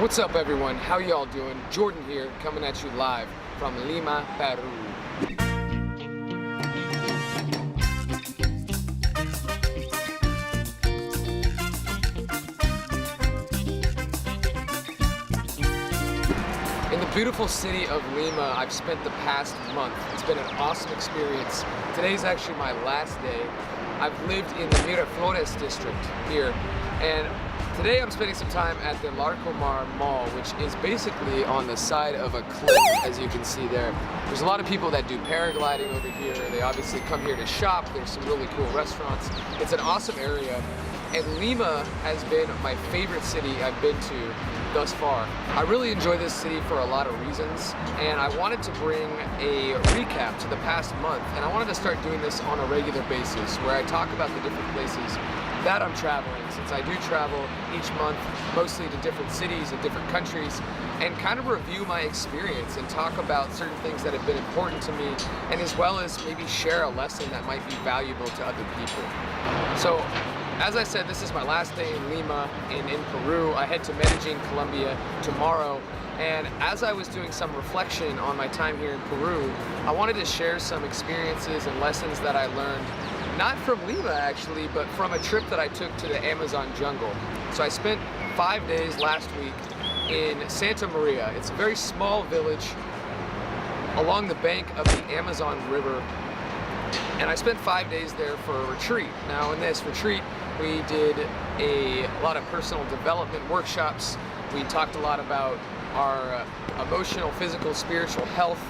What's up everyone, how y'all doing? Jordan here, coming at you live from Lima, Peru. In the beautiful city of Lima, I've spent the past month. It's been an awesome experience. Today's actually my last day. I've lived in the Miraflores district here, and today I'm spending some time at the Larcomar Mall, which is basically on the side of a cliff, as you can see there. There's a lot of people that do paragliding over here. They obviously come here to shop. There's some really cool restaurants. It's an awesome area, and Lima has been my favorite city I've been to thus far. I really enjoy this city for a lot of reasons, and I wanted to bring a recap to the past month, and I wanted to start doing this on a regular basis where I talk about the different places that I'm traveling, since I do travel each month mostly to different cities and different countries, and kind of review my experience and talk about certain things that have been important to me, and as well as maybe share a lesson that might be valuable to other people. So as I said, this is my last day in Lima in Peru. I head to Medellin, Colombia tomorrow, and as I was doing some reflection on my time here in Peru, I wanted to share some experiences and lessons that I learned, not from Lima actually, but from a trip that I took to the Amazon jungle. So I spent 5 days last week in Santa Maria. It's a very small village along the bank of the Amazon River, and I spent 5 days there for a retreat. Now in this retreat, we did a lot of personal development workshops. We talked a lot about our emotional, physical, spiritual health,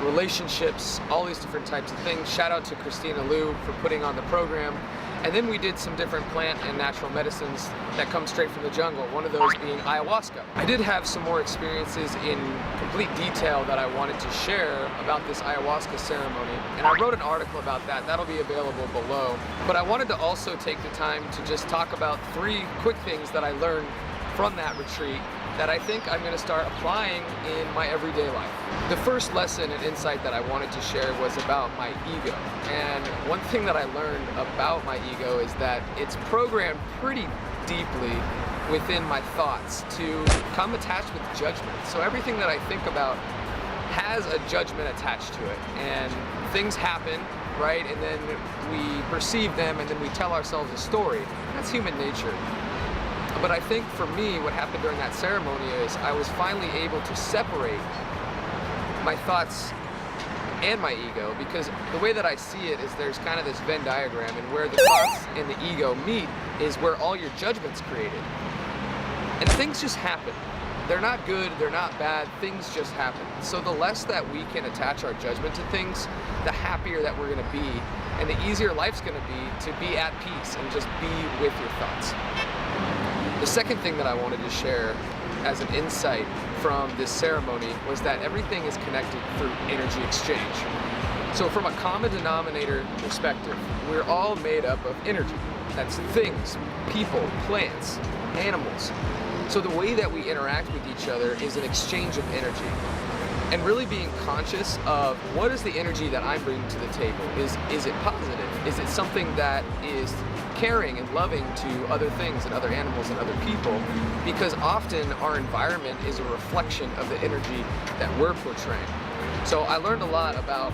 relationships, all these different types of things. Shout out to Christina Liu for putting on the program. And then we did some different plant and natural medicines that come straight from the jungle, one of those being ayahuasca. I did have some more experiences in complete detail that I wanted to share about this ayahuasca ceremony, and I wrote an article about that. That'll be available below. But I wanted to also take the time to just talk about 3 quick things that I learned from that retreat that I think I'm going to start applying in my everyday life. The first lesson and insight that I wanted to share was about my ego. And one thing that I learned about my ego is that it's programmed pretty deeply within my thoughts to come attached with judgment. So everything that I think about has a judgment attached to it. And things happen, right? And then we perceive them, and then we tell ourselves a story. That's human nature. But I think for me, what happened during that ceremony is I was finally able to separate my thoughts and my ego, because the way that I see it is there's kind of this Venn diagram, and where the thoughts and the ego meet is where all your judgment's created. And things just happen. They're not good, they're not bad, things just happen. So the less that we can attach our judgment to things, the happier that we're gonna be, and the easier life's gonna be at peace and just be with your thoughts. The second thing that I wanted to share as an insight from this ceremony was that everything is connected through energy exchange. So from a common denominator perspective, we're all made up of energy. That's things, people, plants, animals. So the way that we interact with each other is an exchange of energy. And really being conscious of what is the energy that I'm bringing to the table. Is it positive? Is it something that is caring and loving to other things and other animals and other people? Because often our environment is a reflection of the energy that we're portraying. So I learned a lot about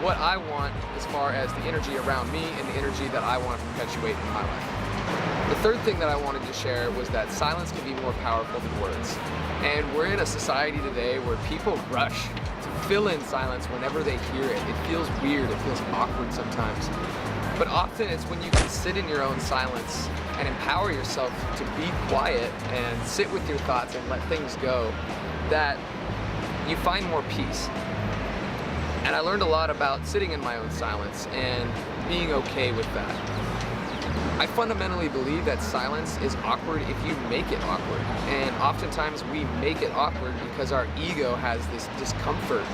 what I want as far as the energy around me and the energy that I want to perpetuate in my life. The third thing that I wanted to share was that silence can be more powerful than words. And we're in a society today where people rush to fill in silence whenever they hear it. It feels weird, it feels awkward sometimes. But often it's when you can sit in your own silence and empower yourself to be quiet and sit with your thoughts and let things go that you find more peace. And I learned a lot about sitting in my own silence and being okay with that. I fundamentally believe that silence is awkward if you make it awkward. And oftentimes we make it awkward because our ego has this discomfort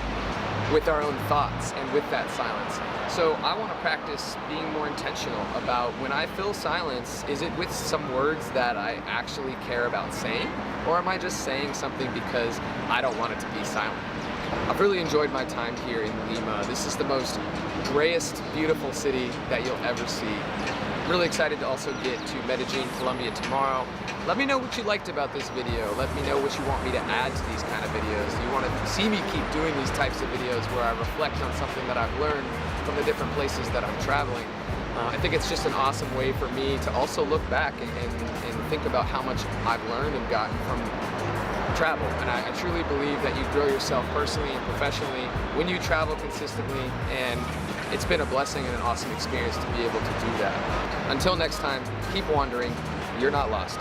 with our own thoughts and with that silence. So I want to practice being more intentional about when I fill silence, is it with some words that I actually care about saying? Or am I just saying something because I don't want it to be silent? I've really enjoyed my time here in Lima. This is the most grayest, beautiful city that you'll ever see. Really excited to also get to Medellin, Colombia tomorrow. Let me know what you liked about this video. Let me know what you want me to add to these kind of videos. Do you want to see me keep doing these types of videos where I reflect on something that I've learned from the different places that I'm traveling? I think it's just an awesome way for me to also look back and think about how much I've learned and gotten from travel. And I truly believe that you grow yourself personally and professionally when you travel consistently, and it's been a blessing and an awesome experience to be able to do that. Until next time, keep wandering. You're not lost.